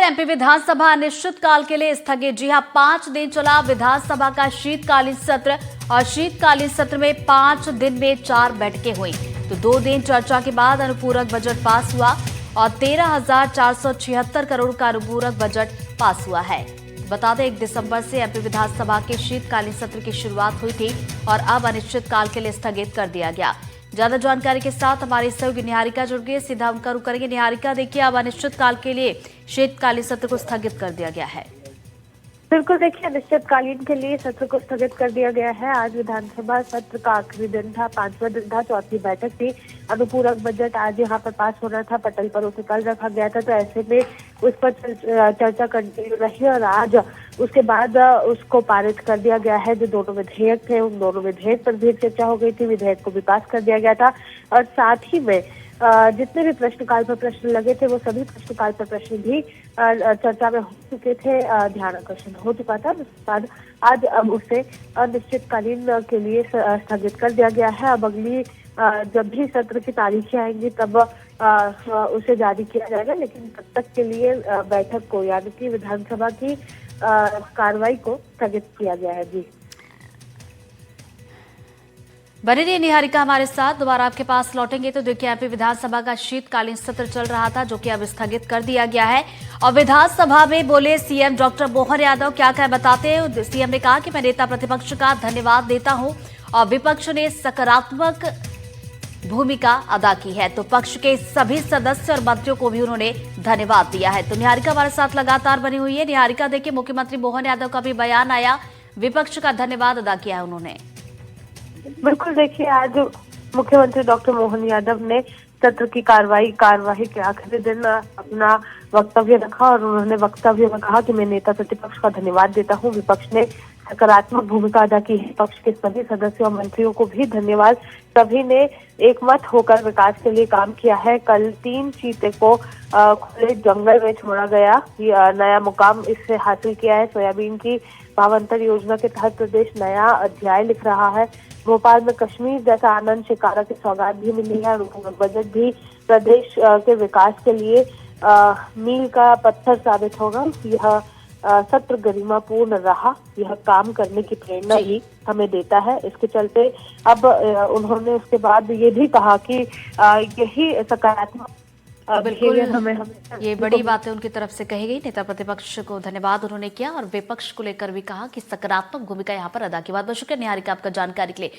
MP विधानसभा अनिश्चितकाल के लिए स्थगित। जी हां, 5 दिन चला विधानसभा का शीतकालीन सत्र और शीतकालीन सत्र में 5 दिन में 4 बैठकें हुई। तो 2 दिन चर्चा के बाद अनुपूरक बजट पास हुआ और 13,476 करोड़ का अनुपूरक बजट पास हुआ है। बता दें 1 दिसंबर से एमपी विधानसभा के शीतकालीन सत्र की शुरुआत हुई थी और अब अनिश्चितकाल के लिए स्थगित कर दिया गया। ज्यादा जानकारी के साथ हमारी सहयोगी निहारिका जुड़ गई, सीधा उनका रुख करेंगे। निहारिका, देखिए अब अनिश्चितकाल के लिए शीतकालीन सत्र को स्थगित कर दिया गया है। बिल्कुल, देखिए अनिश्चितकालीन के लिए सत्र को स्थगित कर दिया गया है। आज विधानसभा सत्र का आखिरी दिन था, 5वां दिन था, चौथी बैठक थी। अनुपूरक बजट आज यहाँ पर पास होना था, पटल पर उसे कल रखा गया था, तो ऐसे में उस पर चर्चा कंटिन्यू रही और आज उसके बाद उसको पारित कर दिया गया है। जो दोनों विधेयक थे उन दोनों विधेयक पर भी चर्चा हो गई थी, विधेयक को भी पास कर दिया गया था और साथ ही में जितने भी प्रश्नकाल पर प्रश्न लगे थे वो सभी प्रश्नकाल पर प्रश्न भी चर्चा में हो चुके थे, ध्यान आकर्षण हो चुका था। उसके बाद आज अब उसे अनिश्चितकालीन के लिए स्थगित कर दिया गया है। अब अगली जब भी सत्र की तारीखें आएंगी तब उसे जारी किया जाएगा, लेकिन तब तक के लिए बैठक को यानी कि विधानसभा की कार्रवाई को स्थगित किया गया है। जी बने रहिए निहारिका हमारे साथ, दोबारा आपके पास लौटेंगे। तो देखिए एमपी विधानसभा का शीतकालीन सत्र चल रहा था जो कि अब स्थगित कर दिया गया है और विधानसभा में बोले सीएम डॉक्टर मोहन यादव। क्या क्या बताते हैं? सीएम ने कहा कि मैं नेता प्रतिपक्ष का धन्यवाद देता हूं और विपक्ष ने सकारात्मक भूमिका अदा की है, तो पक्ष के सभी सदस्य और मंत्रियों को भी उन्होंने धन्यवाद दिया है। तो निहारिका हमारे साथ लगातार बनी हुई है। निहारिका, देखिए मुख्यमंत्री मोहन यादव का भी बयान आया, विपक्ष का धन्यवाद अदा किया है उन्होंने। बिल्कुल, देखिए आज मुख्यमंत्री डॉक्टर मोहन यादव ने सत्र की कार्यवाही के आखिरी दिन अपना वक्तव्य रखा और उन्होंने वक्तव्य में कहा कि मैं नेता प्रतिपक्ष का धन्यवाद देता हूं, विपक्ष ने सकारात्मक भूमिका अदा की है, पक्ष के सभी सदस्यों और मंत्रियों को भी धन्यवाद। सभी ने एकमत होकर विकास के लिए काम किया है। कल 3 चीते को खुले जंगल में छोड़ा गया, नया मुकाम इससे हासिल किया है। सोयाबीन की भावांतर योजना के तहत प्रदेश नया अध्याय लिख रहा है। भोपाल में कश्मीर जैसा आनंद शिकारा की सौगात भी मिली है। बजट भी प्रदेश के विकास के लिए मील का पत्थर साबित होगा। यह सत्र गरिमापूर्ण रहा, यह काम करने की प्रेरणा भी हमें देता है। इसके चलते अब उन्होंने उसके बाद ये भी कहा कि यही सकारात्मक बिल्कुल ये बड़ी बातें उनकी तरफ से कही गई। नेता प्रतिपक्ष को धन्यवाद उन्होंने किया और विपक्ष को लेकर भी कहा कि सकारात्मक भूमिका यहाँ पर अदा की। बहुत बहुत शुक्रिया निहारिका आपका जानकारी के लिए।